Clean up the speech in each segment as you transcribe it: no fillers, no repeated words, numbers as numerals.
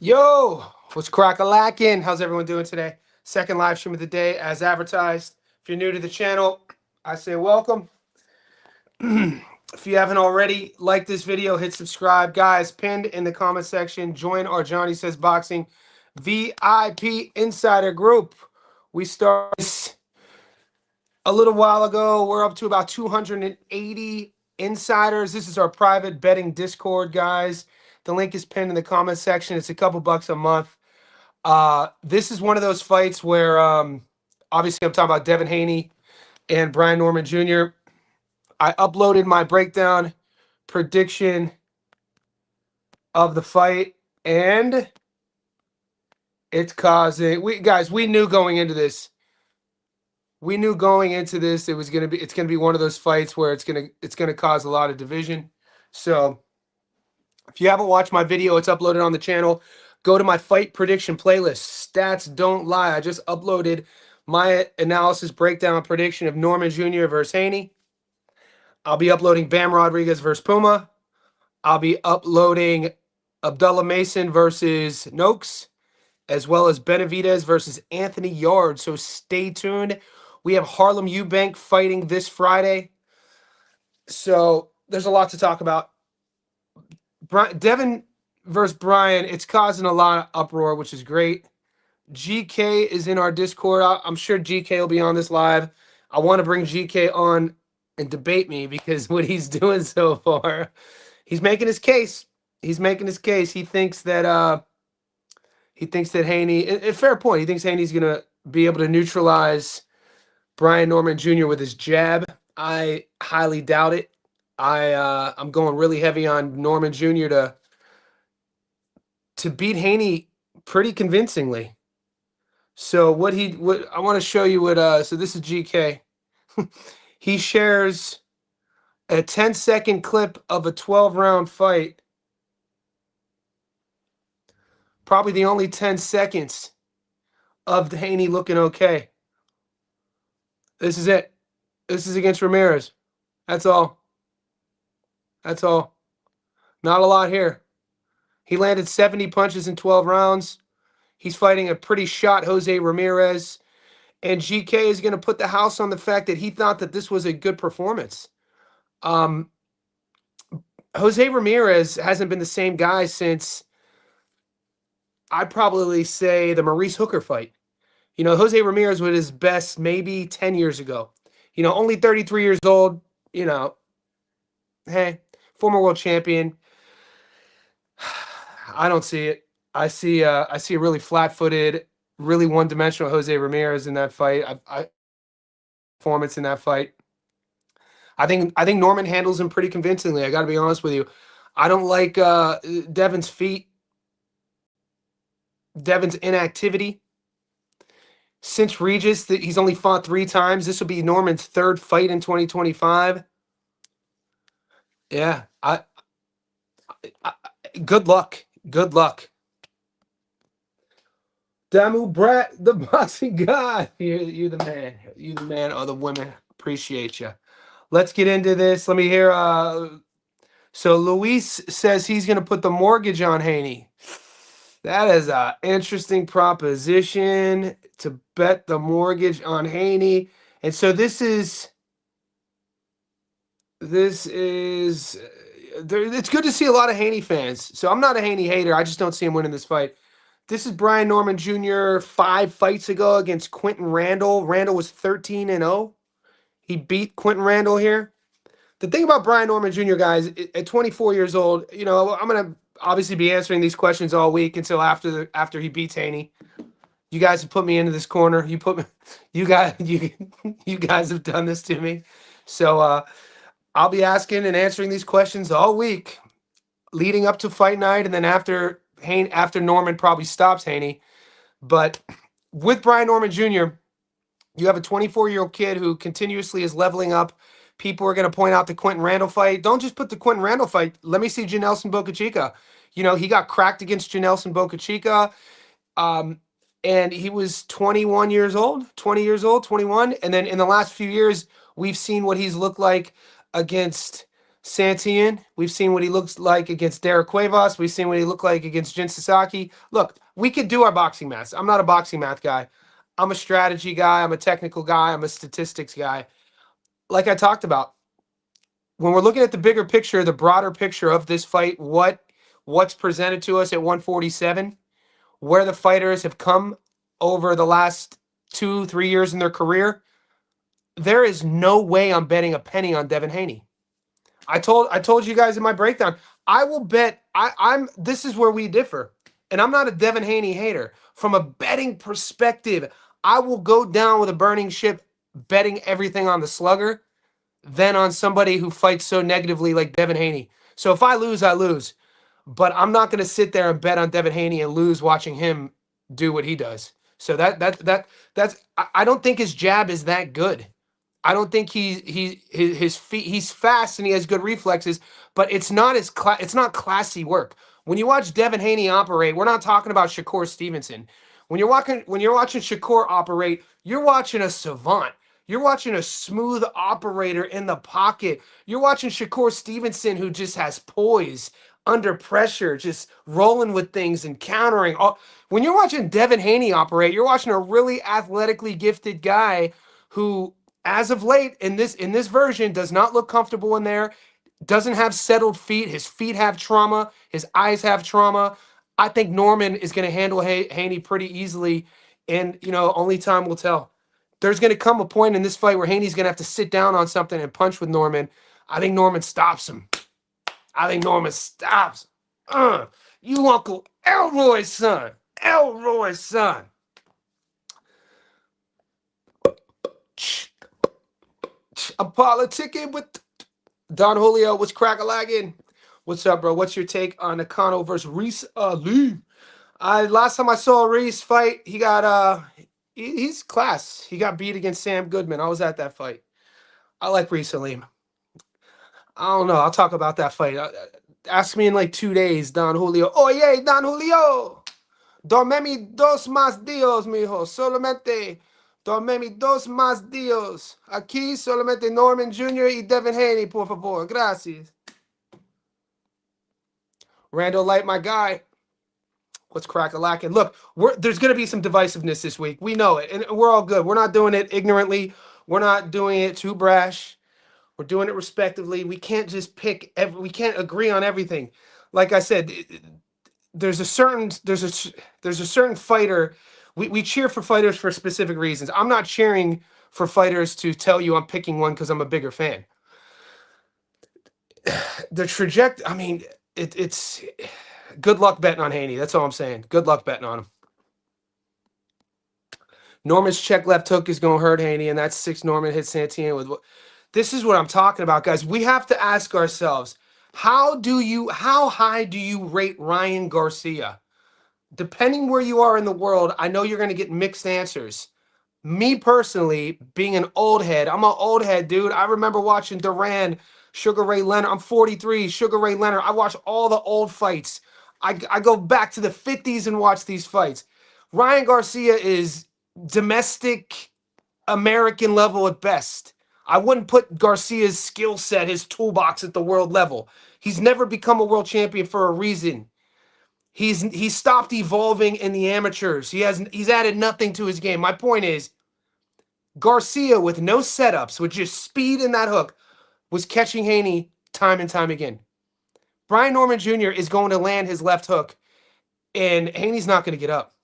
Yo, what's crack-a-lackin'? How's everyone doing today? Second live stream of the day as advertised. If you're new to the channel, I say welcome. If you haven't already, like this video, hit subscribe. Guys, pinned in the comment section, join our Johnny Says Boxing VIP Insider group. We started this a little while ago. We're up to about 280 insiders. This is our private betting Discord, guys. The link is pinned in the comment section. It's a couple bucks a month. This is one of those fights where, obviously, I'm talking about Devin Haney and Brian Norman Jr. I uploaded my breakdown prediction of the fight, and it's causing. We knew going into this. We knew going into this it's gonna be one of those fights where it's gonna cause a lot of division. So if you haven't watched my video, it's uploaded on the channel. Go to my fight prediction playlist. Stats don't lie. I just uploaded my analysis breakdown prediction of Norman Jr. versus Haney. I'll be uploading Bam Rodriguez versus Puma. I'll be uploading Abdullah Mason versus Noakes, as well as Benavidez versus Anthony Yard. So stay tuned. We have Harlem Eubank fighting this Friday. So there's a lot to talk about. Devin versus Brian, it's causing a lot of uproar, which is great. GK is in our Discord. I'm sure GK will be on this live. I want to bring GK on and debate me because what he's doing so far, he's making his case. He's making his case. He thinks that Haney, a fair point. He thinks Haney's gonna be able to neutralize Brian Norman Jr. with his jab. I highly doubt it. I'm going really heavy on Norman Jr. to beat Haney pretty convincingly. So what I want to show you so this is GK. He shares a 10-second clip of a 12-round fight. Probably the only 10 seconds of Haney looking okay. This is it. This is against Ramirez. That's all. That's all. Not a lot here. He landed 70 punches in 12 rounds. He's fighting a pretty shot Jose Ramirez. And GK is going to put the house on the fact that he thought that this was a good performance. Jose Ramirez hasn't been the same guy since, I'd probably say, the Maurice Hooker fight. You know, Jose Ramirez was his best maybe 10 years ago. You know, only 33 years old. You know, hey, former world champion. I don't see it. I see a really flat-footed, really one-dimensional Jose Ramirez in that fight. Performance in that fight. I think Norman handles him pretty convincingly. I got to be honest with you. I don't like Devin's feet. Devin's inactivity. Since Regis, he's only fought 3 times. This will be Norman's 3rd fight in 2025. Yeah, good luck. Good luck. Damu Brat, the boxing god. You the man. You the man or the women. Appreciate you. Let's get into this. Let me hear. So Luis says he's going to put the mortgage on Haney. That is an interesting proposition to bet the mortgage on Haney. And so it's good to see a lot of Haney fans. So I'm not a Haney hater. I just don't see him winning this fight. This is Brian Norman Jr. 5 fights ago against Quentin Randall. Randall was 13-0. He beat Quentin Randall here. The thing about Brian Norman Jr., guys, at 24 years old, you know, I'm gonna obviously be answering these questions all week until after he beats Haney. You guys have put me into this corner. You guys have done this to me. So I'll be asking and answering these questions all week, leading up to fight night, and then after Norman probably stops Haney. But with Brian Norman Jr., you have a 24-year-old kid who continuously is leveling up. People are going to point out the Quentin Randall fight. Don't just put the Quentin Randall fight. Let me see Janelson Boca Chica. You know, he got cracked against Janelson Boca Chica. And he was 21 years old, 20 years old, 21. And then in the last few years, we've seen what he's looked like against Santian, we've seen what he looks like against Derek Cuevas. We've seen what he looked like against Jin Sasaki. Look, we could do our boxing maths. I'm not a boxing math guy. I'm a strategy guy. I'm a technical guy. I'm a statistics guy. Like I talked about, when we're looking at the bigger picture, the broader picture of this fight, what's presented to us at 147, where the fighters have come over the last 2-3 years in their career, there is no way I'm betting a penny on Devin Haney. I told you guys in my breakdown, I will bet I'm this is where we differ. And I'm not a Devin Haney hater. From a betting perspective, I will go down with a burning ship betting everything on the slugger than on somebody who fights so negatively like Devin Haney. So if I lose, I lose. But I'm not going to sit there and bet on Devin Haney and lose watching him do what he does. So that's I don't think his jab is that good. I don't think his feet, he's fast and he has good reflexes, but it's not it's not classy work. When you watch Devin Haney operate, we're not talking about Shakur Stevenson. When you're watching Shakur operate, you're watching a savant. You're watching a smooth operator in the pocket. You're watching Shakur Stevenson, who just has poise under pressure, just rolling with things and countering. When you're watching Devin Haney operate, you're watching a really athletically gifted guy who, as of late, in this version, does not look comfortable in there, doesn't have settled feet. His feet have trauma. His eyes have trauma. I think Norman is going to handle Haney pretty easily, and only time will tell. There's going to come a point in this fight where Haney's going to have to sit down on something and punch with Norman. I think Norman stops him. You Uncle Elroy's son. Elroy's son. I'm politicking with Don Julio. What's crack-a-lagging? What's up, bro? What's your take on Nakano versus Reese Ali? Last time I saw Reese fight, he got he's class. He got beat against Sam Goodman. I was at that fight. I like Reese Ali. I don't know. I'll talk about that fight. Ask me in like 2 days, Don Julio. Oye, Don Julio. Dormemi dos más días, mijo. Solamente. Dormemi dos más días. Aquí solamente Norman Jr. y Devin Haney, por favor. Gracias. Randall Light, my guy. What's crack-a-lacking? Look, there's going to be some divisiveness this week. We know it, and we're all good. We're not doing it ignorantly. We're not doing it too brash. We're doing it respectively. We can't just pick we can't agree on everything. Like I said, there's a certain fighter. We cheer for fighters for specific reasons. I'm not cheering for fighters to tell you I'm picking one because I'm a bigger fan. The trajectory, I mean, it's good luck betting on Haney. That's all I'm saying. Good luck betting on him. Norman's check left hook is going to hurt Haney, and that's 6 Norman hits Santian with. This is what I'm talking about, guys. We have to ask ourselves, how high do you rate Ryan Garcia? Depending where you are in the world, I know you're going to get mixed answers. Me personally, being an old head, I'm an old head, dude. I remember watching Duran, Sugar Ray Leonard. I'm 43, Sugar Ray Leonard. I watch all the old fights. I go back to the 50s and watch these fights. Ryan Garcia is domestic American level at best. I wouldn't put Garcia's skill set, his toolbox, at the world level. He's never become a world champion for a reason. He's stopped evolving in the amateurs. He's added nothing to his game. My point is, Garcia, with no setups, with just speed in that hook, was catching Haney time and time again. Brian Norman Jr. is going to land his left hook, and Haney's not going to get up.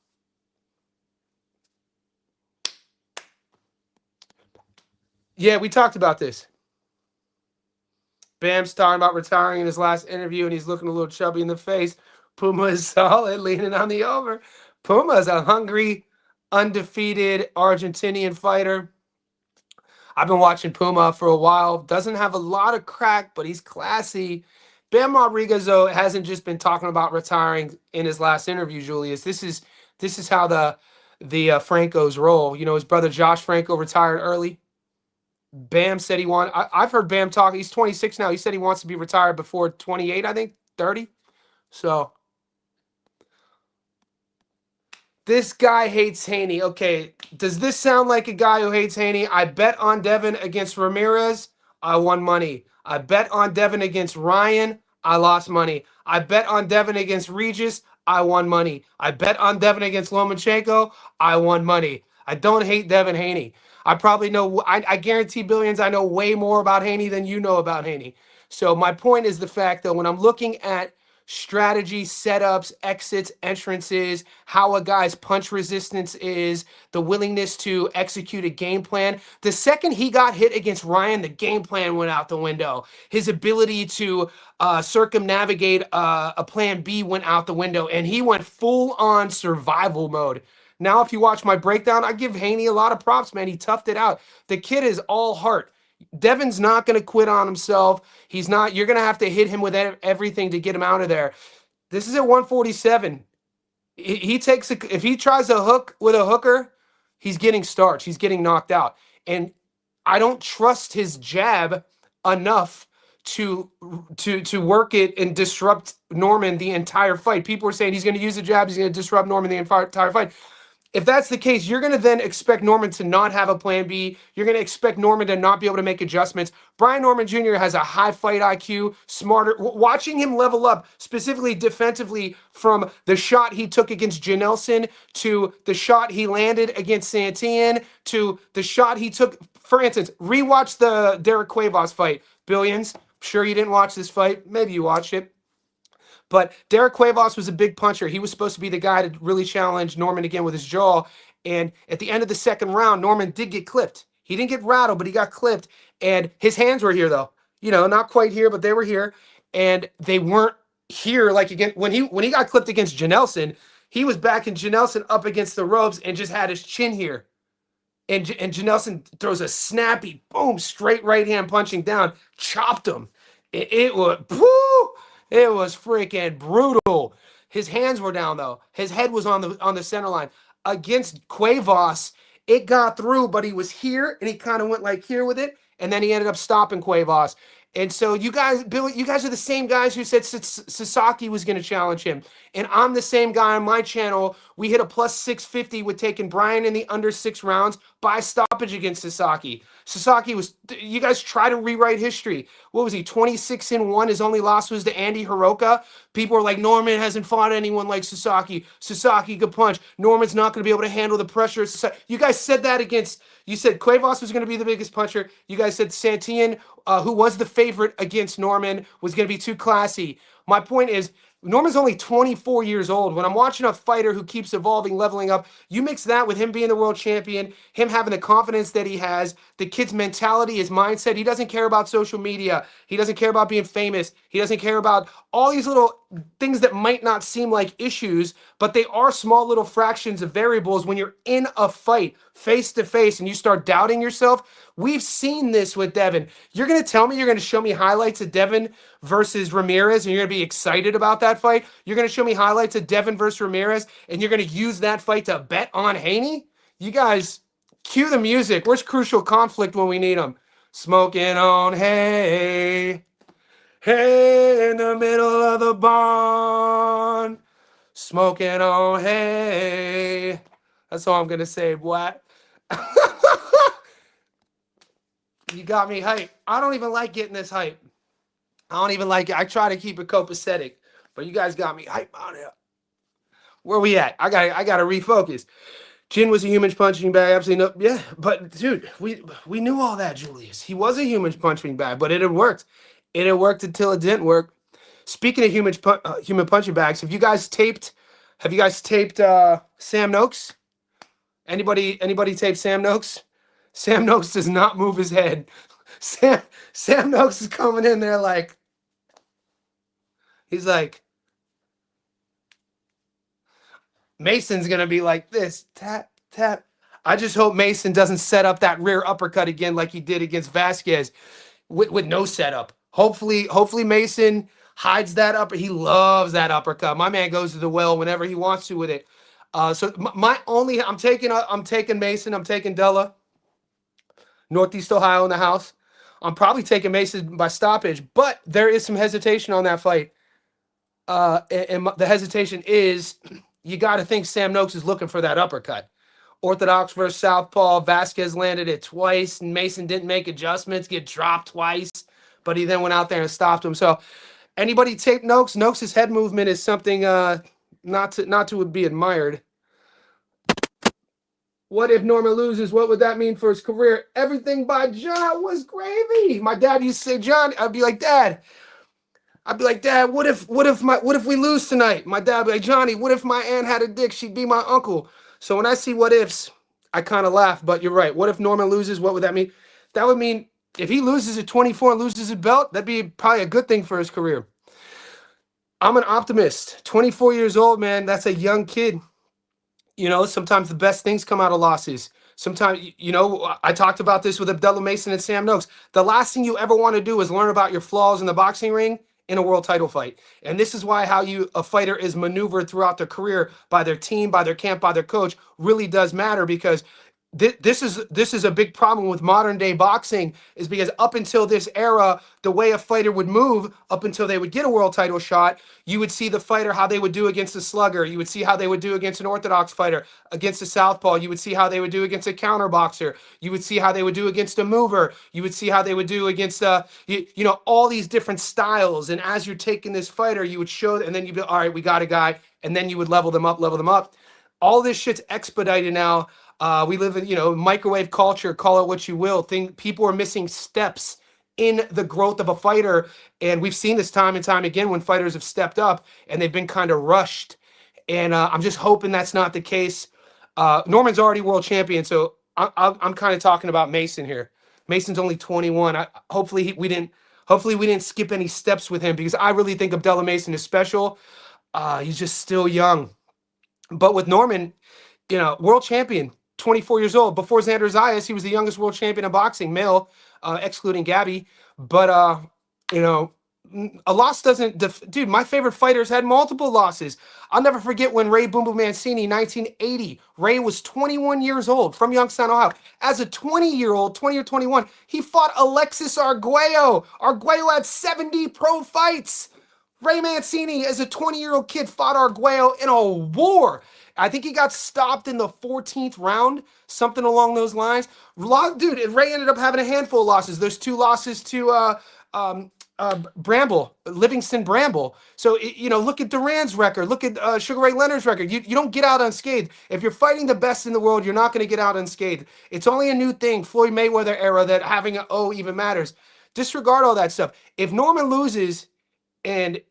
Yeah, we talked about this. Bam's talking about retiring in his last interview, and he's looking a little chubby in the face. Puma is solid, leaning on the over. Puma is a hungry, undefeated Argentinian fighter. I've been watching Puma for a while. Doesn't have a lot of crack, but he's classy. Bam Rodriguez, though, hasn't just been talking about retiring in his last interview, Julius. This is how the Francos roll. His brother Josh Franco retired early. Bam said he wanted. I've heard Bam talk. He's 26 now. He said he wants to be retired before 28, I think, 30. So this guy hates Haney. Okay, does this sound like a guy who hates Haney? I bet on Devin against Ramirez. I won money. I bet on Devin against Ryan. I lost money. I bet on Devin against Regis. I won money. I bet on Devin against Lomachenko. I won money. I don't hate Devin Haney. I probably know, I guarantee Billions, I know way more about Haney than you know about Haney. So my point is the fact that when I'm looking at strategy, setups, exits, entrances, how a guy's punch resistance is, the willingness to execute a game plan. The second he got hit against Ryan, the game plan went out the window. His ability to circumnavigate a plan B went out the window, and he went full on survival mode. Now, if you watch my breakdown, I give Haney a lot of props, man. He toughed it out. The kid is all heart. Devin's not going to quit on himself. He's not. You're going to have to hit him with everything to get him out of there. This is at 147. He takes if he tries a hook with a hooker, he's getting starched. He's getting knocked out. And I don't trust his jab enough to work it and disrupt Norman the entire fight. People are saying he's going to use the jab. He's going to disrupt Norman the entire fight. If that's the case, you're going to then expect Norman to not have a plan B. You're going to expect Norman to not be able to make adjustments. Brian Norman Jr. has a high fight IQ, smarter. Watching him level up, specifically defensively, from the shot he took against Janelson to the shot he landed against Santillan to the shot he took. For instance, rewatch the Derek Cuevas fight. Billions. Sure you didn't watch this fight. Maybe you watched it. But Derek Cuevas was a big puncher. He was supposed to be the guy to really challenge Norman again with his jaw. And at the end of the second round, Norman did get clipped. He didn't get rattled, but he got clipped. And his hands were here, though. You know, not quite here, but they were here. And they weren't here. Like, again, when he got clipped against Janelson, he was backing Janelson up against the ropes and just had his chin here. And Janelson throws a snappy, boom, straight right hand punching down, chopped him. It was, whoo! It was freaking brutal. His hands were down though. His head was on the center line. Against Cuevas, it got through, but he was here and he kind of went like here with it, and then he ended up stopping Cuevas. And so you guys, Billy, you guys are the same guys who said Sasaki was going to challenge him. And I'm the same guy on my channel. We hit a plus 650 with taking Brian in the under 6 rounds by stoppage against Sasaki. Sasaki was, you guys try to rewrite history. What was he, 26-1? His only loss was to Andy Hiroka. People are like, Norman hasn't fought anyone like Sasaki. Sasaki could punch. Norman's not going to be able to handle the pressure. You guys said that against, you said Cuevas was going to be the biggest puncher. You guys said Santillan, who was the favorite against Norman, was going to be too classy. My point is, Norman's only 24 years old. When I'm watching a fighter who keeps evolving, leveling up, you mix that with him being the world champion, him having the confidence that he has, the kid's mentality, his mindset. He doesn't care about social media. He doesn't care about being famous. He doesn't care about all these little things that might not seem like issues, but they are small little fractions of variables when you're in a fight face to face and you start doubting yourself. We've seen this with Devin. You're going to tell me, you're going to show me highlights of Devin versus Ramirez, and you're going to be excited about that fight? You're going to show me highlights of Devin versus Ramirez, and you're going to use that fight to bet on Haney? You guys, cue the music. Where's Crucial Conflict when we need them? Smoking on hay. Hey, in the middle of the barn. Smoking on hay. That's all I'm going to say, boy. You got me hype. I don't even like getting this hype. I don't even like it. I try to keep it copacetic, but you guys got me hype on it. Where we at? I gotta refocus. Jin was a human punching bag. Absolutely no. Yeah, but dude, we knew all that, Julius. He was a human punching bag, but it had worked. It had worked until it didn't work. Speaking of human punching bags, have you guys taped Sam Noakes? Anybody taped Sam Noakes? Sam Noakes does not move his head. Sam Noakes is coming in there like, he's like, Mason's going to be like this, tap, tap. I just hope Mason doesn't set up that rear uppercut again like he did against Vasquez with no setup. Hopefully Mason hides that upper. He loves that uppercut. My man goes to the well whenever he wants to with it. So I'm taking Mason. I'm taking Della. Northeast Ohio in the house. I'm probably taking Mason by stoppage, but there is some hesitation on that fight. And the hesitation is, you got to think Sam Noakes is looking for that uppercut. Orthodox versus Southpaw. Vasquez landed it twice, and Mason didn't make adjustments, get dropped twice. but he then went out there and stopped him. So anybody take Noakes? Noakes' head movement is something not to be admired. What if Norman loses? What would that mean for his career? Everything by John was gravy. My dad used to say, John, I'd be like, Dad, what if we lose tonight? My dad would be like, Johnny, what if my aunt had a dick? She'd be my uncle. So when I see what ifs, I kind of laugh. But you're right. What if Norman loses? What would that mean? That would mean if he loses at 24 and loses his belt, that'd be probably a good thing for his career. I'm an optimist. 24 years old, man. That's a young kid. You know, sometimes the best things come out of losses. Sometimes, you know, I talked about this with Abdullah Mason and Sam Noakes. The last thing you ever want to do is learn about your flaws in the boxing ring in a world title fight. And this is why a fighter is maneuvered throughout their career by their team, by their camp, by their coach really does matter, because this is a big problem with modern day boxing, is because up until this era, the way a fighter would move up until they would get a world title shot, you would see the fighter how they would do against a slugger, you would see how they would do against an orthodox fighter, against a southpaw, you would see how they would do against a counter boxer, you would see how they would do against a mover, you would see how they would do against you know, all these different styles. And as you're taking this fighter, you would show, and then you'd be, all right, we got a guy, and then you would level them up. All this shit's expedited now. We live in, you know, microwave culture, call it what you will. People are missing steps in the growth of a fighter. And we've seen this time and time again when fighters have stepped up and they've been kind of rushed. And I'm just hoping that's not the case. Norman's already world champion, so I'm kind of talking about Mason here. Mason's only 21. Hopefully we didn't skip any steps with him, because I really think Abdullah Mason is special. He's just still young. But with Norman, you know, world champion, 24 years old. Before Xander Zayas, he was the youngest world champion in boxing, male, excluding Gabby. But, you know, a loss doesn't... Dude, my favorite fighters had multiple losses. I'll never forget when Ray Boom Boom Mancini, 1980, Ray was 21 years old from Youngstown, Ohio. As a 20-year-old, 20 or 21, he fought Alexis Arguello. Arguello had 70 pro fights. Ray Mancini, as a 20-year-old kid, fought Arguello in a war. I think he got stopped in the 14th round, something along those lines. Dude, Ray ended up having a handful of losses. There's 2 losses to Livingston Bramble. So, you know, look at Duran's record. Look at Sugar Ray Leonard's record. You don't get out unscathed. If you're fighting the best in the world, you're not going to get out unscathed. It's only a new thing, Floyd Mayweather era, that having an O even matters. Disregard all that stuff. If Norman loses and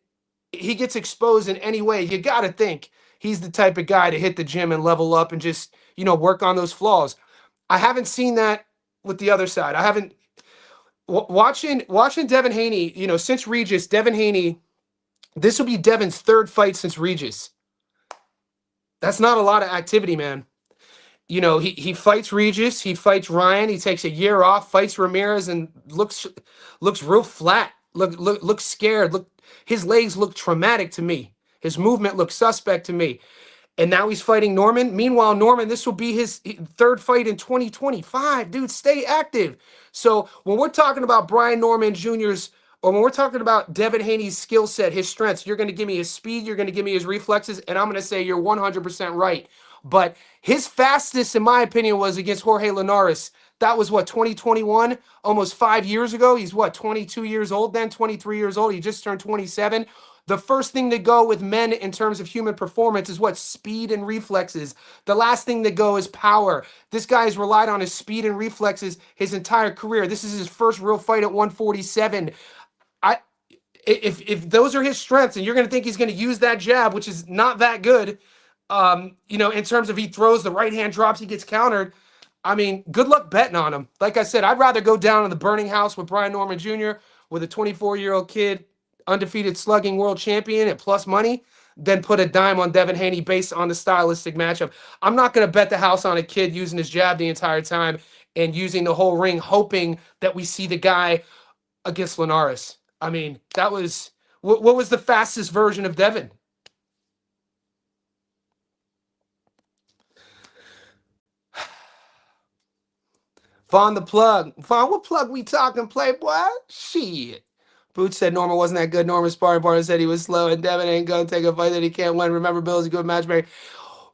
he gets exposed in any way, you got to think he's the type of guy to hit the gym and level up and just, you know, work on those flaws. I haven't seen that with the other side. I haven't watching Devin Haney, you know, since Regis, Devin Haney, this will be Devin's 3rd fight since Regis. That's not a lot of activity, man. You know, he fights Regis, he fights Ryan, he takes a year off, fights Ramirez, and looks real flat. Looks scared. His legs look traumatic to me. His movement looks suspect to me. And now he's fighting Norman. Meanwhile, Norman, this will be his 3rd fight in 2025. Dude, stay active. So when we're talking about Brian Norman Jr.'s, or when we're talking about Devin Haney's skill set, his strengths, you're going to give me his speed, you're going to give me his reflexes, and I'm going to say you're 100% right. But his fastest, in my opinion, was against Jorge Linares. That was, what, 2021? Almost 5 years ago. He's, what, 22 years old then? 23 years old. He just turned 27. The first thing to go with men in terms of human performance is what? Speed and reflexes. The last thing to go is power. This guy has relied on his speed and reflexes his entire career. This is his first real fight at 147. If those are his strengths, and you're going to think he's going to use that jab, which is not that good, you know, in terms of he throws, the right hand drops, he gets countered. I mean, good luck betting on him. Like I said, I'd rather go down in the burning house with Brian Norman Jr. with a 24-year-old kid, undefeated slugging world champion at plus money, than put a dime on Devin Haney based on the stylistic matchup. I'm not going to bet the house on a kid using his jab the entire time and using the whole ring, hoping that we see the guy against Linares. I mean, that was, what was the fastest version of Devin? Vaughn the plug. Vaughn, what plug we talking, Playboy? Shit. Boots said Norman wasn't that good. Norman's sparring partner said he was slow, and Devin ain't going to take a fight that he can't win. Remember, Bill's a good matchmaker.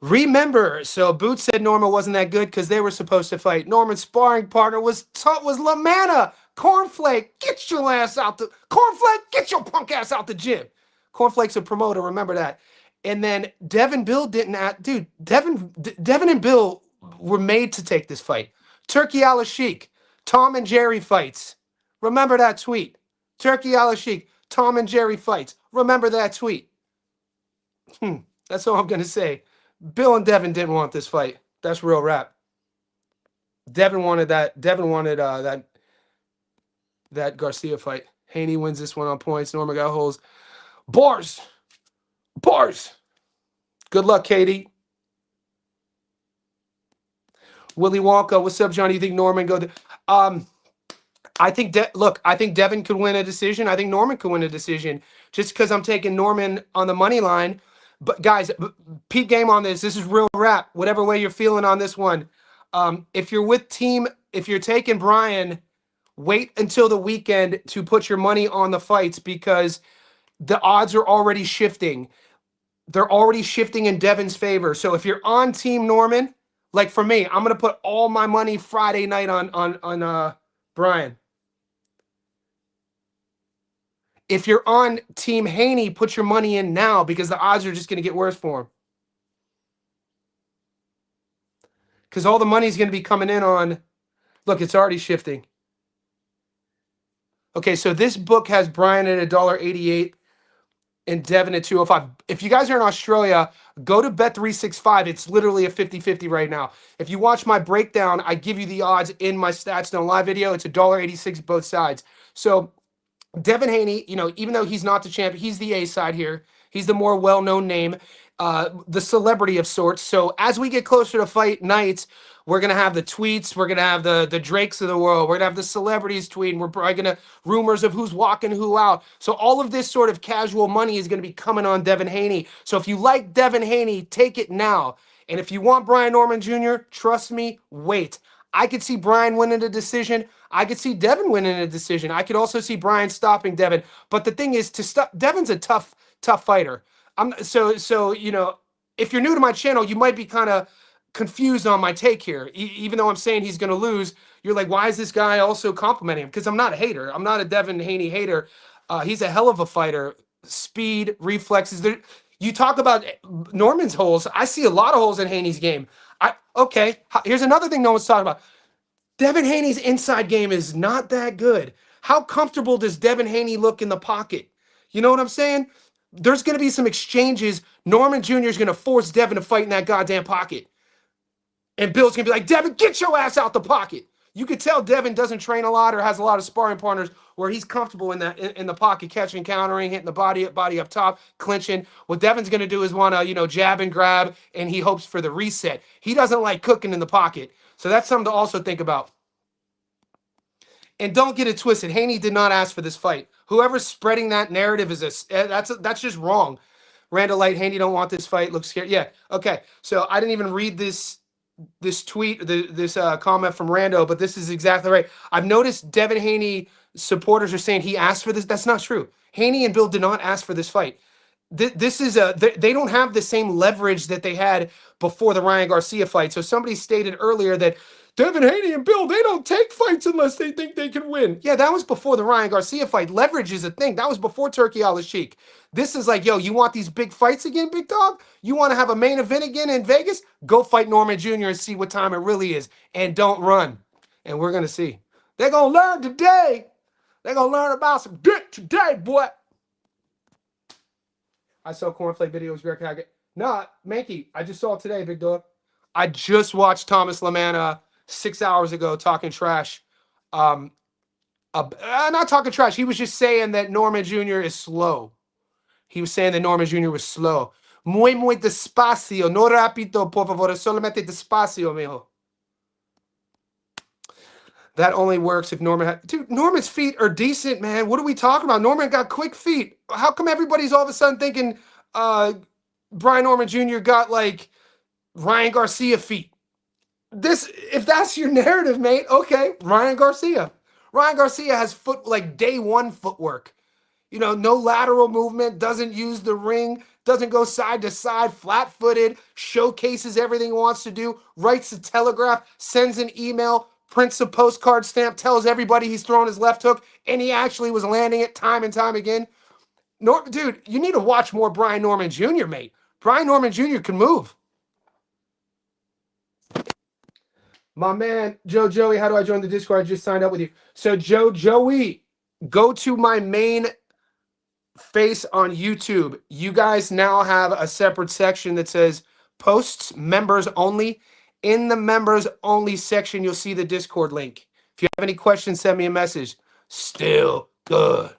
Remember, so Boots said Norman wasn't that good because they were supposed to fight. Norman's sparring partner was LaManna. Cornflake, get your ass out the Cornflake, get your punk ass out the gym. Cornflake's a promoter, remember that. And then Devin, Bill didn't dude, Devin and Bill were made to take this fight. Turkey Al Sheik, Tom and Jerry fights. Remember that tweet. Turkey Al Sheik, Tom and Jerry fights. Remember that tweet. That's all I'm gonna say. Bill and Devin didn't want this fight. That's real rap. Devin wanted that. Devin wanted that Garcia fight. Haney wins this one on points. Norman got holes. Bars. Good luck, Katie. Willie Wonka, what's up, Johnny? You think Norman go? I think I think Devin could win a decision. I think Norman could win a decision just because I'm taking Norman on the money line. But guys, peep game on this. This is real rap. Whatever way you're feeling on this one. If you're taking Brian, wait until the weekend to put your money on the fights because the odds are already shifting. They're already shifting in Devin's favor. So if you're on Team Norman, like for me, I'm gonna put all my money Friday night on Brian. If you're on Team Haney, put your money in now because the odds are just going to get worse for him. Because all the money's going to be coming in on... Look, it's already shifting. Okay, so this book has Brian at $1.88 and Devin at $2.05. If you guys are in Australia, go to Bet365. It's literally a 50-50 right now. If you watch my breakdown, I give you the odds in my Stats Don't Lie video. It's $1.86 both sides. So... Devin Haney, even though he's not the champion, he's the A side here. He's the more well-known name, the celebrity of sorts. So as we get closer to fight nights, we're going to have the tweets. We're going to have the Drakes of the world. We're going to have the celebrities tweeting. We're probably going to rumors of who's walking who out. So all of this sort of casual money is going to be coming on Devin Haney. So if you like Devin Haney, take it now. And if you want Brian Norman Jr., trust me, wait. I could see Brian winning a decision. I could see Devin winning a decision. I could also see Brian stopping Devin. But the thing is, to stop Devin's a tough fighter. So if you're new to my channel, you might be kind of confused on my take here. Even though I'm saying he's going to lose, you're like, why is this guy also complimenting him? Because I'm not a hater. I'm not a Devin Haney hater. He's a hell of a fighter. Speed, reflexes. You talk about Norman's holes. I see a lot of holes in Haney's game. Okay, here's another thing no one's talking about. Devin Haney's inside game is not that good. How comfortable does Devin Haney look in the pocket? You know what I'm saying? There's going to be some exchanges. Norman Jr. is going to force Devin to fight in that goddamn pocket. And Bill's going to be like, Devin, get your ass out the pocket. You could tell Devin doesn't train a lot or has a lot of sparring partners where he's comfortable in the pocket, catching, countering, hitting the body up top, clinching. What Devin's going to do is want to, jab and grab, and he hopes for the reset. He doesn't like cooking in the pocket. So that's something to also think about. And don't get it twisted. Haney did not ask for this fight. Whoever's spreading that narrative that's just wrong. Randall Light, Haney don't want this fight. Looks scared. Yeah. Okay. So I didn't even read this tweet, this comment from Rando, but this is exactly right. I've noticed Devin Haney supporters are saying he asked for this. That's not true. Haney and Bill did not ask for this fight. This is they don't have the same leverage that they had before the Ryan Garcia fight. So somebody stated earlier that Devin Haney and Bill, they don't take fights unless they think they can win. Yeah, that was before the Ryan Garcia fight. Leverage is a thing. That was before Turkey Al Sheik. This is like, yo, you want these big fights again, big dog? You want to have a main event again in Vegas? Go fight Norman Jr. and see what time it really is. And don't run. And we're going to see. They're going to learn today. They're going to learn about some dick today, boy. I saw Cornflake videos, Greg Hackett. Nah, Mankey, I just saw it today, big dog. I just watched Thomas LaManna 6 hours ago talking trash. Not talking trash. He was just saying that Norman Jr. is slow. He was saying that Norman Jr. was slow. Muy despacio. No rápido, por favor. Solamente despacio, mijo. That only works if Norman had... Dude, Norman's feet are decent, man. What are we talking about? Norman got quick feet. How come everybody's all of a sudden thinking Brian Norman Jr. got, like, Ryan Garcia feet? If that's your narrative, mate, okay, Ryan Garcia. Ryan Garcia has day one footwork. No lateral movement, doesn't use the ring, doesn't go side to side, flat-footed, showcases everything he wants to do, writes a telegraph, sends an email, prints a postcard stamp, tells everybody he's throwing his left hook, and he actually was landing it time and time again. Dude, you need to watch more Brian Norman Jr., mate. Brian Norman Jr. can move. My man, Joey, how do I join the Discord? I just signed up with you. So, Joey, go to my main face on YouTube. You guys now have a separate section that says posts members only. In the members only section, you'll see the Discord link. If you have any questions, send me a message. Still good.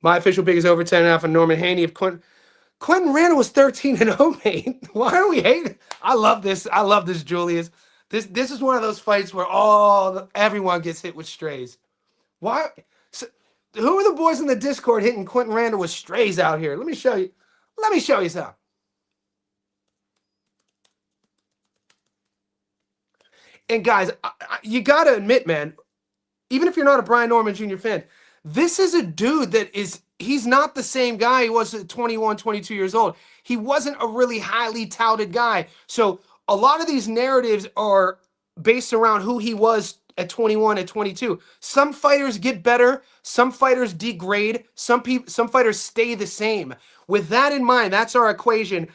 My official pick is over 10.5 for Norman Haney. If Quentin Randall was 13-0, mate. Why are we hating? I love this. I love this, Julius. This is one of those fights where everyone gets hit with strays. Why? So, who are the boys in the Discord hitting Quentin Randall with strays out here? Let me show you. Let me show you something. And guys, you got to admit, man, even if you're not a Brian Norman Jr. fan, this is a dude that he's not the same guy he was at 21, 22 years old. He wasn't a really highly touted guy. So a lot of these narratives are based around who he was at 21, at 22. Some fighters get better. Some fighters degrade. Some fighters stay the same. With that in mind, that's our equation.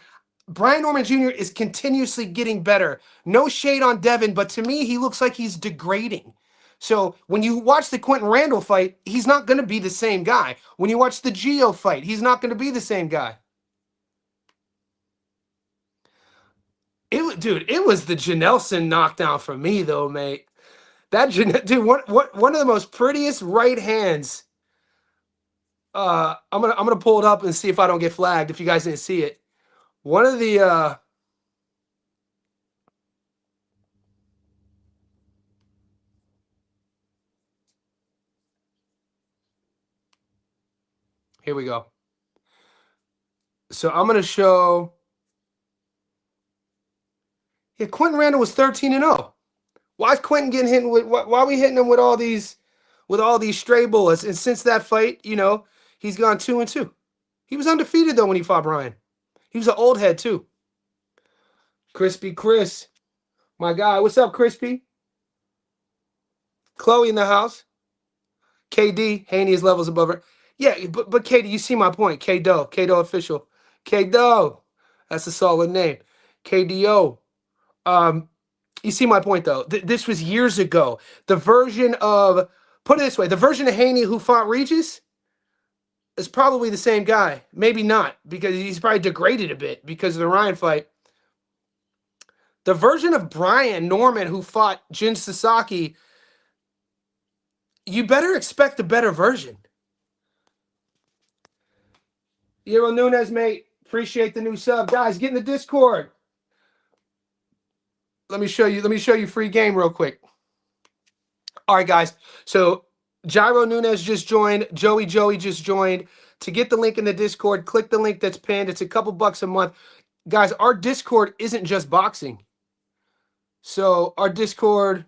Brian Norman Jr. is continuously getting better. No shade on Devin, but to me, he looks like he's degrading. So when you watch the Quentin Randall fight, he's not going to be the same guy. When you watch the Gio fight, he's not going to be the same guy. Dude, it was the Janelson knockdown for me, though, mate. Dude, one of the most prettiest right hands. I'm gonna pull it up and see if I don't get flagged. If you guys didn't see it, one of the here we go. So I'm gonna show. Yeah, Quentin Randall was 13-0. Why is Quentin getting hit with? Why are we hitting him with all these stray bullets? And since that fight, you know, he's gone 2-2. He was undefeated though when he fought Brian. He was an old head too. Crispy Chris, my guy. What's up, Crispy? Chloe in the house. KD, Haney's levels above her. Yeah, but KD, you see my point. K-Do official. K-Do. That's a solid name. KDO. You see my point, though. This was years ago. The version of, put it this way, the version of Haney who fought Regis is probably the same guy. Maybe not, because he's probably degraded a bit because of the Ryan fight. The version of Brian Norman who fought Jin Sasaki, you better expect a better version. Euro Nunez, mate. Appreciate the new sub. Guys, get in the Discord. Let me show you free game real quick. All right, guys. So Gyro Nunez just joined. Joey just joined. To get the link in the Discord, click the link that's pinned. It's a couple bucks a month. Guys, our Discord isn't just boxing. So our Discord,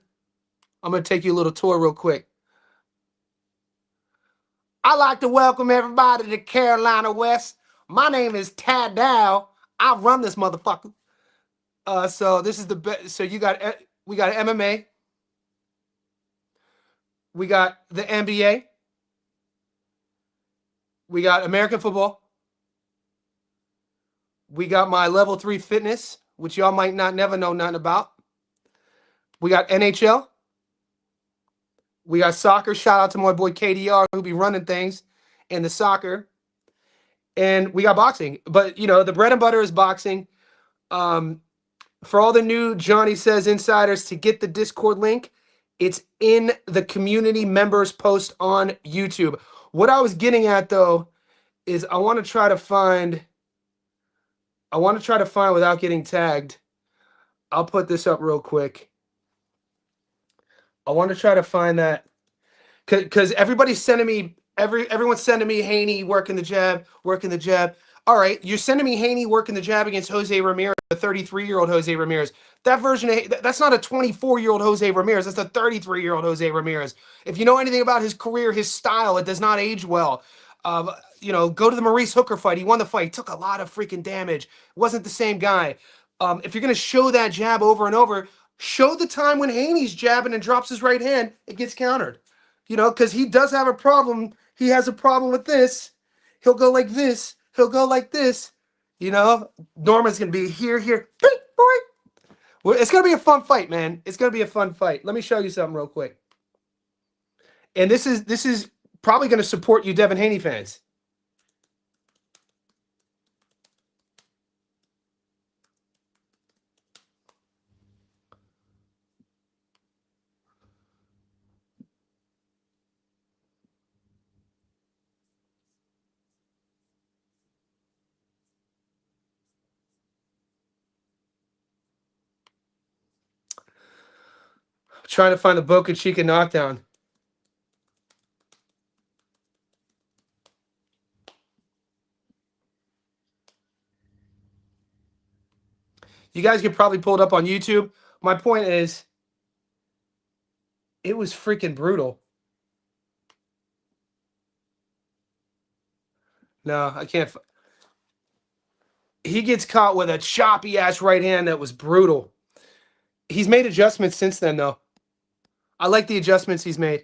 I'm going to take you a little tour real quick. I'd like to welcome everybody to Carolina West. My name is Tad Dow. I run this motherfucker. So this is the best. So we got MMA. We got the NBA. We got American football. We got my level 3 fitness, which y'all might never know nothing about. We got NHL. We got soccer. Shout out to my boy KDR who be running things in the soccer. And we got boxing. But, you know, the bread and butter is boxing. For all the new Johnny Says insiders, to get the Discord link, it's in the community members post on YouTube. What I was getting at, though, is I want to try to find without getting tagged. I'll put this up real quick. I want to try to find that because everybody's sending me everyone's sending me Haney working the jab. All right, you're sending me Haney working the jab against Jose Ramirez, the 33-year-old Jose Ramirez. That version that's not a 24-year-old Jose Ramirez. That's a 33-year-old Jose Ramirez. If you know anything about his career, his style, it does not age well. You know, go to the Maurice Hooker fight. He won the fight. He took a lot of freaking damage. Wasn't the same guy. If you're going to show that jab over and over, Show the time when Haney's jabbing and drops his right hand, it gets countered. You know, because he does have a problem. He has a problem with this. He'll go like this. He'll go like this. You know, Norman's going to be here, here. It's going to be a fun fight, man. It's going to be a fun fight. Let me show you something real quick. And this is probably going to support you Devin Haney fans. I'm trying to find the Boca Chica knockdown. You guys could probably pull it up on YouTube. My point is, it was freaking brutal. No, I can't. He gets caught with a choppy ass right hand that was brutal. He's made adjustments since then, though. I like the adjustments he's made.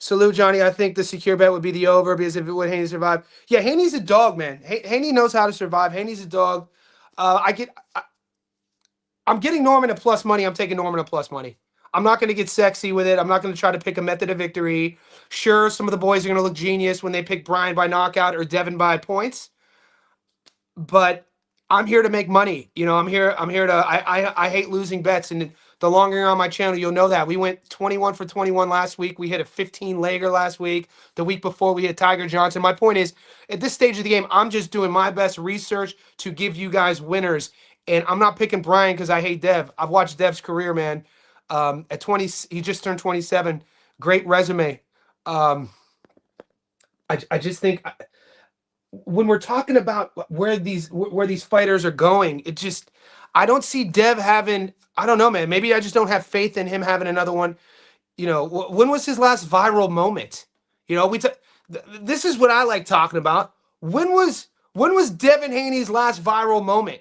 Salute, Johnny. I think the secure bet would be the over because if it would Haney survive. Yeah, Haney's a dog, man. Haney knows how to survive. Haney's a dog. I'm getting Norman a plus money. I'm taking Norman a plus money. I'm not going to get sexy with it. I'm not going to try to pick a method of victory. Sure, some of the boys are going to look genius when they pick Brian by knockout or Devin by points. But I'm here to make money. You know, I'm here to I hate losing bets. And the longer you're on my channel, you'll know that. We went 21 for 21 last week. We hit a 15-legger last week. The week before, we hit Tiger Johnson. My point is, at this stage of the game, I'm just doing my best research to give you guys winners. And I'm not picking Brian because I hate Dev. I've watched Dev's career, man. At 20, he just turned 27. Great resume. I just think when we're talking about where these fighters are going, it just, I don't see Dev having, I don't know, man. Maybe I just don't have faith in him having another one. You know, when was his last viral moment? You know, this is what I like talking about. When was Devin Haney's last viral moment?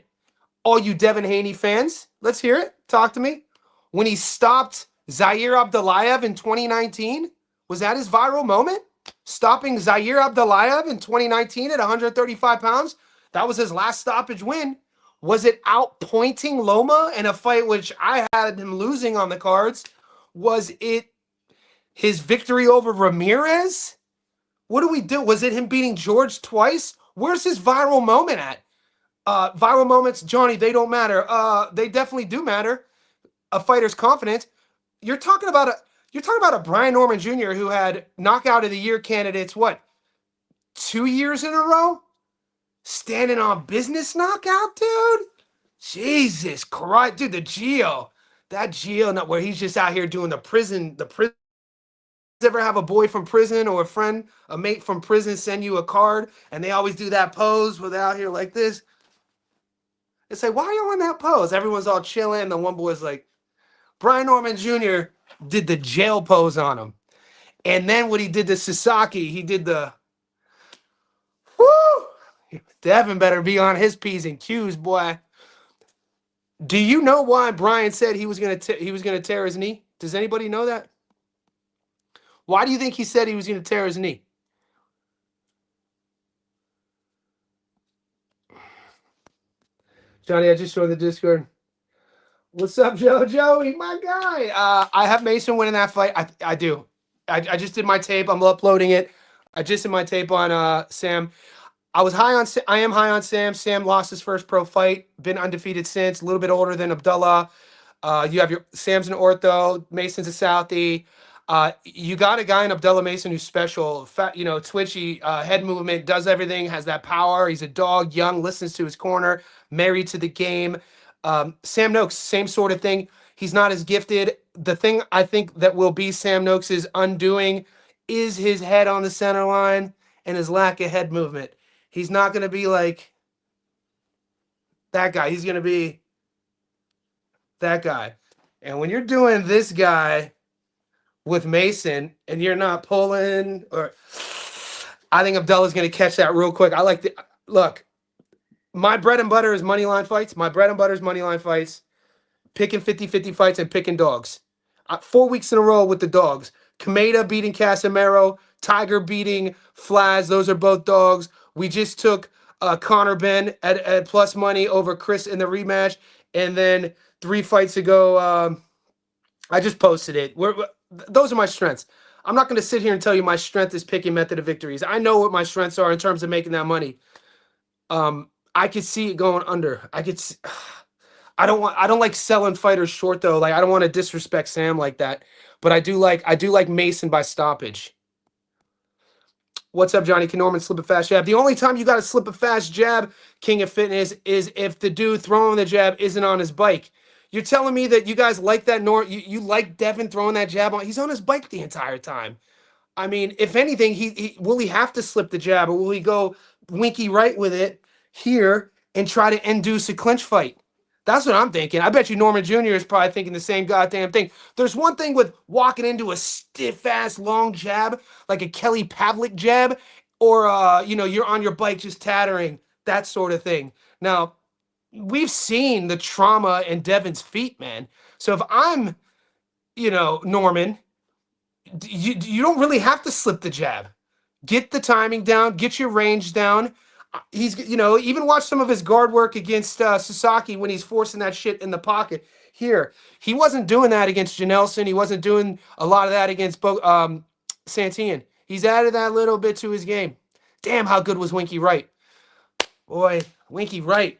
All you Devin Haney fans, let's hear it. Talk to me. When he stopped Zaire Abdullayev in 2019, was that his viral moment? Stopping Zaire Abdullayev in 2019 at 135 pounds? That was his last stoppage win. Was it outpointing Loma in a fight which I had him losing on the cards? Was it his victory over Ramirez? What do we do? Was it him beating George twice? Where's his viral moment at? Viral moments, Johnny, they don't matter. They definitely do matter. A fighter's confidence. You're talking about a Brian Norman Jr. who had knockout of the year candidates, what, 2 years in a row? Standing on business knockout, dude? Jesus Christ, dude, the Geo. That Geo, where he's just out here doing the prison. Ever have a boy from prison or a friend, a mate from prison send you a card and they always do that pose with out here like this? It's like, why are you on that pose? Everyone's all chilling. The one boy's like, Brian Norman Jr. did the jail pose on him. And then what he did to Sasaki, he did the, whoo! Devin better be on his P's and Q's, boy. Do you know why Brian said he was gonna tear his knee? Does anybody know that? Why do you think he said he was gonna tear his knee? Johnny, I just joined the Discord. What's up, Joey? My guy. I have Mason winning that fight. I do. I just did my tape. I'm uploading it. I just did my tape on Sam. I am high on Sam. Sam lost his first pro fight. Been undefeated since. A little bit older than Abdullah. You have Sam's an ortho. Mason's a Southie. You got a guy in Abdullah Mason who's special. Fat, twitchy, head movement, does everything, has that power. He's a dog, young, listens to his corner, married to the game. Sam Noakes, same sort of thing. He's not as gifted. The thing I think that will be Sam Noakes' undoing is his head on the center line and his lack of head movement. He's not going to be like that guy. He's going to be that guy. And when you're doing this guy with Mason and you're not pulling, or I think Abdullah's going to catch that real quick. I like look, my bread and butter is money line fights. My bread and butter is money line fights. picking 50-50 fights and picking dogs. 4 weeks in a row with the dogs. Kameda beating Casemiro, Tiger beating Flaz. Those are both dogs. We just took Connor Ben at plus money over Chris in the rematch. And then 3 fights ago, I just posted it. Those are my strengths. I'm not going to sit here and tell you my strength is picking method of victories. I know what my strengths are in terms of making that money. I could see it going under. I don't like selling fighters short though. Like I don't want to disrespect Sam like that. But I do like Mason by stoppage. What's up, Johnny? Can Norman slip a fast jab? The only time you got to slip a fast jab, King of Fitness, is if the dude throwing the jab isn't on his bike. You're telling me that you guys like that? You like Devin throwing that jab on? He's on his bike the entire time. I mean, if anything, will he have to slip the jab, or will he go winky right with it here and try to induce a clinch fight? That's what I'm thinking. I bet you Norman Jr. is probably thinking the same goddamn thing. There's one thing with walking into a stiff ass long jab, like a Kelly Pavlik jab, or you're on your bike just tattering, that sort of thing. Now, we've seen the trauma in Devin's feet, man. So if I'm, Norman, you don't really have to slip the jab. Get the timing down, get your range down. He's, even watch some of his guard work against Sasaki when he's forcing that shit in the pocket. Here, he wasn't doing that against Janelson. He wasn't doing a lot of that against Santillan. He's added that little bit to his game. Damn, how good was Winky Wright? Boy, Winky Wright.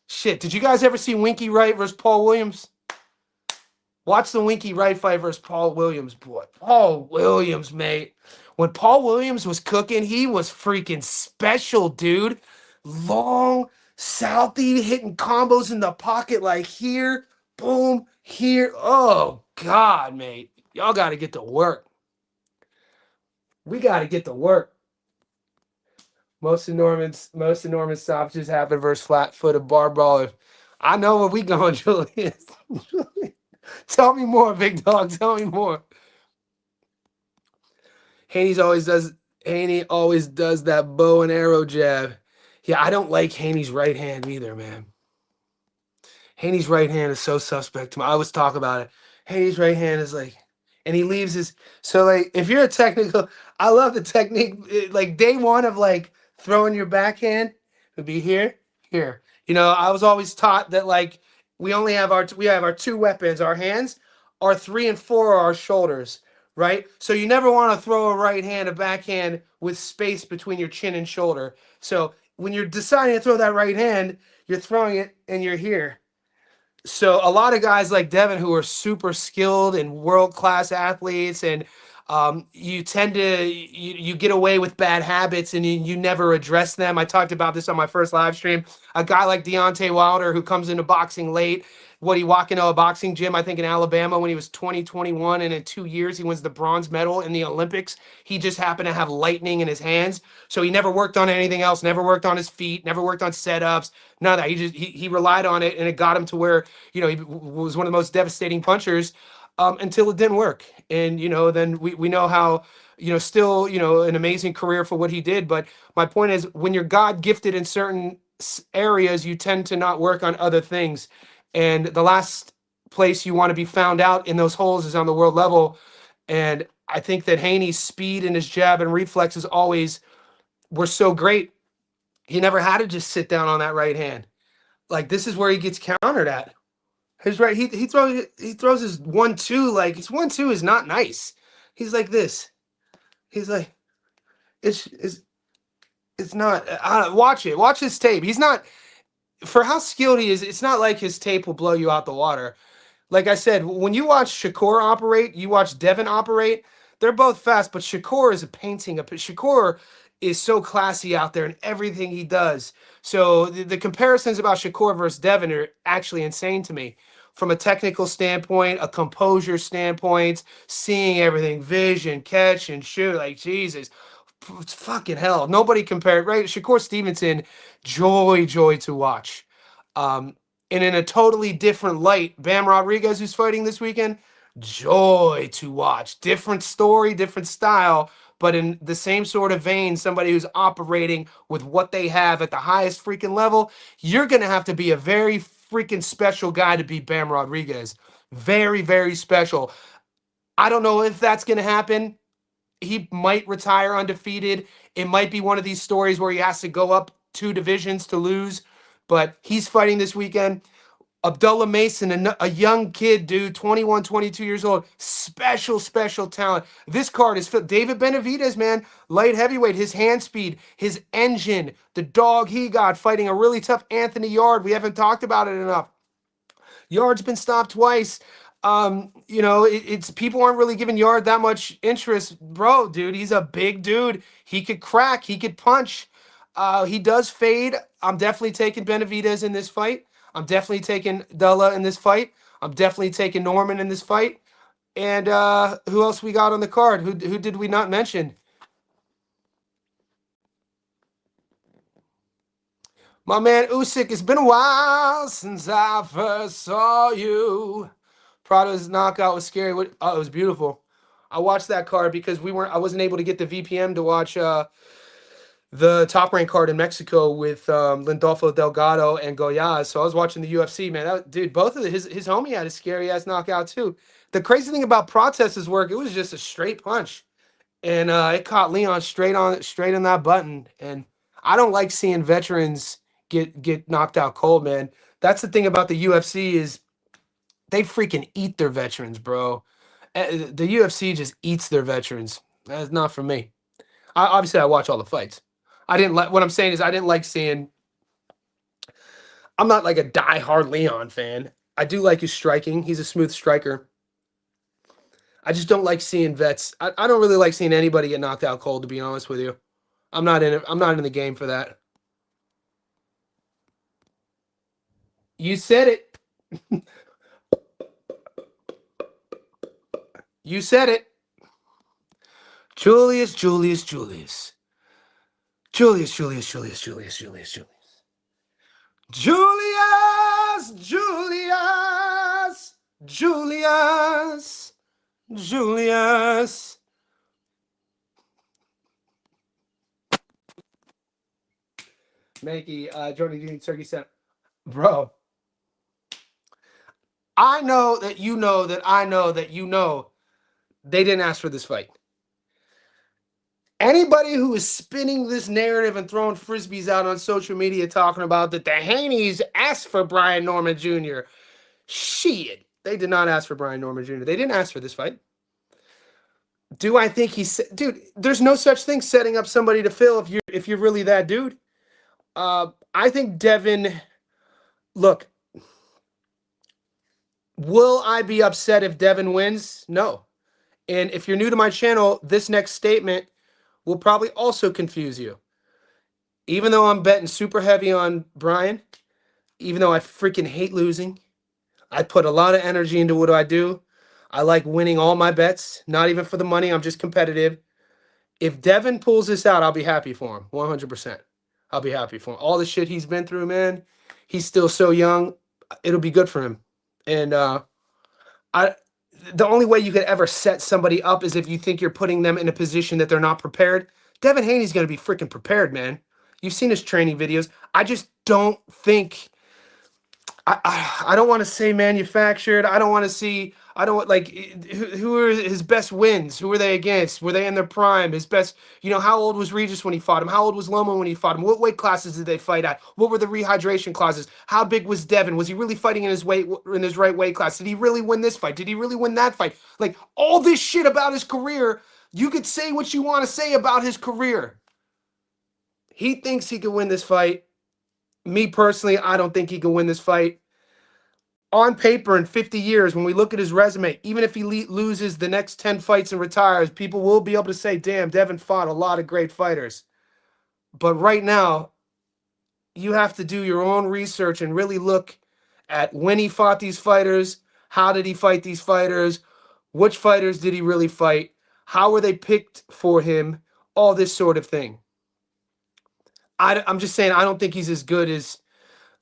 Shit, did you guys ever see Winky Wright versus Paul Williams? Watch the Winky Wright fight versus Paul Williams, boy. Paul Williams, mate. When Paul Williams was cooking, he was freaking special, dude. Long, Southie, hitting combos in the pocket like here, boom, here. Oh, God, mate. Y'all got to get to work. We got to get to work. Most of Norman's stoppages happen versus flat-footed bar brawlers. I know where we going, Julius. Tell me more, big dog. Tell me more. Haney always does that bow and arrow jab. Yeah, I don't like Haney's right hand either, man. Haney's right hand is so suspect to me. I always talk about it. Haney's right hand is like, and he leaves his. So like, if you're a technical, I love the technique. Like day one of like throwing your backhand would be here. I was always taught that like we have our two weapons, our hands. Our 3 and 4 are our shoulders, right? So you never want to throw a right hand, a backhand with space between your chin and shoulder. So when you're deciding to throw that right hand, you're throwing it and you're here. So a lot of guys like Devin who are super skilled and world-class athletes, and you tend to you get away with bad habits and you never address them. I talked about this on my first live stream. A guy like Deontay Wilder who comes into boxing late. He walk into a boxing gym, I think in Alabama when he was 21, and in 2 years he wins the bronze medal in the Olympics. He just happened to have lightning in his hands. So he never worked on anything else, never worked on his feet, never worked on setups, none of that. He relied on it, and it got him to where, he was one of the most devastating punchers until it didn't work. And, then we know how, still, an amazing career for what he did. But my point is, when you're God gifted in certain areas, you tend to not work on other things. And the last place you want to be found out in those holes is on the world level. And I think that Haney's speed and his jab and reflexes always were so great. He never had to just sit down on that right hand. Like, this is where he gets countered at. His right, he throws his 1-2, like his 1-2 is not nice. He's like this. He's like, it's not. Watch it. Watch his tape. He's not. For how skilled he is, it's not like his tape will blow you out the water. Like I said, when you watch Shakur operate, you watch Devin operate, they're both fast, but Shakur is a painting. Shakur is so classy out there in everything he does. So the comparisons about Shakur versus Devin are actually insane to me. From a technical standpoint, a composure standpoint, seeing everything, vision, catch, and shoot, like Jesus. Fucking hell. Nobody compared, right? Shakur Stevenson, joy to watch. And in a totally different light, Bam Rodriguez, who's fighting this weekend, joy to watch. Different story, different style, but in the same sort of vein, somebody who's operating with what they have at the highest freaking level. You're going to have to be a very freaking special guy to beat Bam Rodriguez. Very, very special. I don't know if that's going to happen. He might retire undefeated. It might be one of these stories where he has to go up 2 divisions to lose, but he's fighting this weekend. Abdullah Mason, a young kid, dude, 21, 22 years old. Special, special talent. This card is filled. David Benavidez, man, light heavyweight, his hand speed, his engine, the dog he got fighting a really tough Anthony Yard. We haven't talked about it enough. Yard's been stopped twice. You know, it's people aren't really giving Yard that much interest. Bro, dude, he's a big dude. He could crack, he could punch. He does fade. I'm definitely taking Benavidez in this fight. I'm definitely taking Della in this fight. I'm definitely taking Norman in this fight. And who else we got on the card? Who did we not mention? My man Usyk, it's been a while since I first saw you. Prado's knockout was scary. Oh, it was beautiful. I watched that card because I wasn't able to get the VPN to watch the top rank card in Mexico with Lindolfo Delgado and Goyaz. So I was watching the UFC, man. Dude, both of his homie had a scary ass knockout too. The crazy thing about Protest's work, it was just a straight punch, and it caught Leon straight on that button. And I don't like seeing veterans get knocked out cold, man. That's the thing about the UFC is they freaking eat their veterans, bro. The UFC just eats their veterans. That's not for me. Obviously, I watch all the fights. I didn't like. What I'm saying is, I didn't like seeing. I'm not like a diehard Leon fan. I do like his striking. He's a smooth striker. I just don't like seeing vets. I don't really like seeing anybody get knocked out cold, to be honest with you. I'm not in it. I'm not in the game for that. You said it. You said it. Julius. Julius, Julius, Julius. Julius, Julius. Makey, Jordan Dean, Turkey said, bro, I know that you know that I know that you know they didn't ask for this fight. Anybody who is spinning this narrative and throwing frisbees out on social media talking about that the Haneys asked for Brian Norman Jr. Shit. They did not ask for Brian Norman Jr. They didn't ask for this fight. Do I think dude, there's no such thing setting up somebody to fill if you're really that dude. I think Devin, look, will I be upset if Devin wins? No. And if you're new to my channel, this next statement will probably also confuse you. Even though I'm betting super heavy on Brian, even though I freaking hate losing, I put a lot of energy into what I do. I like winning all my bets, not even for the money. I'm just competitive. If Devin pulls this out, I'll be happy for him, 100%. I'll be happy for him. All the shit he's been through, man, he's still so young. It'll be good for him. And the only way you could ever set somebody up is if you think you're putting them in a position that they're not prepared. Devin Haney's going to be freaking prepared, man. You've seen his training videos. I just don't think... I don't want to say manufactured. I don't want to see... I don't like... Who are his best wins? Who were they against? Were they in their prime? His best... You know, how old was Regis when he fought him? How old was Loma when he fought him? What weight classes did they fight at? What were the rehydration clauses? How big was Devin? Was he really fighting in his right weight class? Did he really win this fight? Did he really win that fight? Like, all this shit about his career, you could say what you want to say about his career. He thinks he can win this fight. Me personally, I don't think he can win this fight. On paper, in 50 years, when we look at his resume, even if he loses the next 10 fights and retires, people will be able to say, damn, Devin fought a lot of great fighters. But right now, you have to do your own research and really look at when he fought these fighters, how did he fight these fighters, which fighters did he really fight, how were they picked for him, all this sort of thing. I'm just saying, I don't think he's as good as...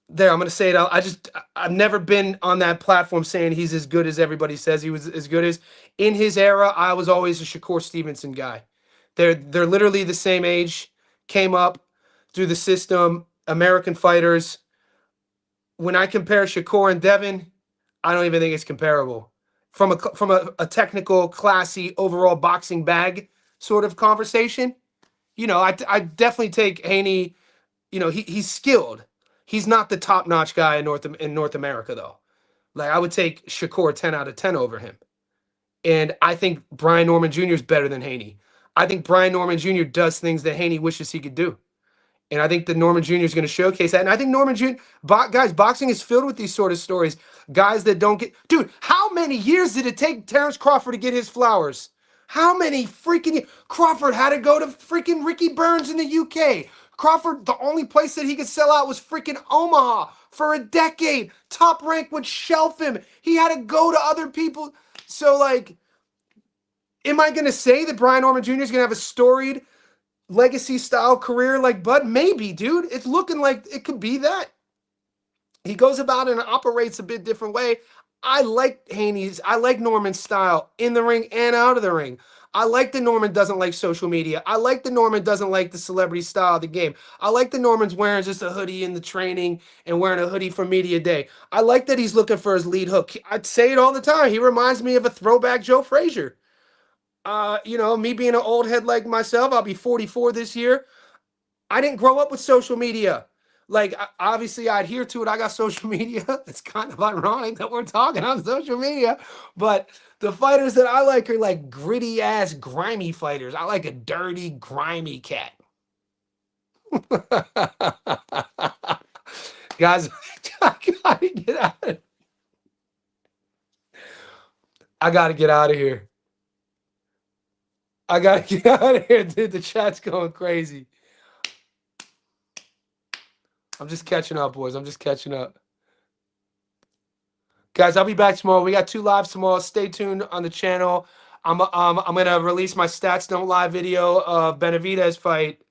There, I'm going to say it. I've never been on that platform saying he's as good as everybody says he was as good as. In his era, I was always a Shakur Stevenson guy. They're literally the same age, came up through the system, American fighters, when I compare Shakur and Devin, I don't even think it's comparable from a technical, classy, overall boxing bag sort of conversation. You know, I definitely take Haney. You know, he's skilled. He's not the top notch guy in North America though. Like I would take Shakur 10 out of 10 over him. And I think Brian Norman Jr. is better than Haney. I think Brian Norman Jr. does things that Haney wishes he could do. And I think that Norman Jr. is going to showcase that. And I think Norman Jr. Guys, boxing is filled with these sort of stories. Guys that don't get... Dude, how many years did it take Terrence Crawford to get his flowers? How many freaking... Crawford had to go to freaking Ricky Burns in the UK. Crawford, the only place that he could sell out was freaking Omaha for a decade. Top Rank would shelf him. He had to go to other people. So, like, am I going to say that Brian Norman Jr. is going to have a storied legacy style career like Bud? Maybe, dude. It's looking like it could be that. He goes about and operates a bit different way. I like Norman's style in the ring and out of the ring. I like that Norman doesn't like social media. I like that Norman doesn't like the celebrity style of the game. I like that Norman's wearing just a hoodie in the training and wearing a hoodie for media day. I like that he's looking for his lead hook. I'd say it all the time. He reminds me of a throwback Joe Frazier. You know, me being an old head like myself, I'll be 44 this year. I didn't grow up with social media. Like, obviously, I adhere to it. I got social media. It's kind of ironic that we're talking on social media. But the fighters that I like are like gritty-ass, grimy fighters. I like a dirty, grimy cat. Guys, I gotta get out of here. I gotta get out of here. I gotta get out of here, dude. The chat's going crazy. I'm just catching up, boys. I'm just catching up. Guys, I'll be back tomorrow. We got 2 lives tomorrow. Stay tuned on the channel. I'm gonna release my Stats Don't Lie video of Benavidez fight,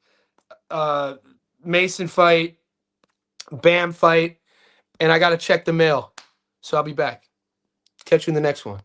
Mason fight, Bam fight, and I gotta check the mail. So I'll be back. Catch you in the next one.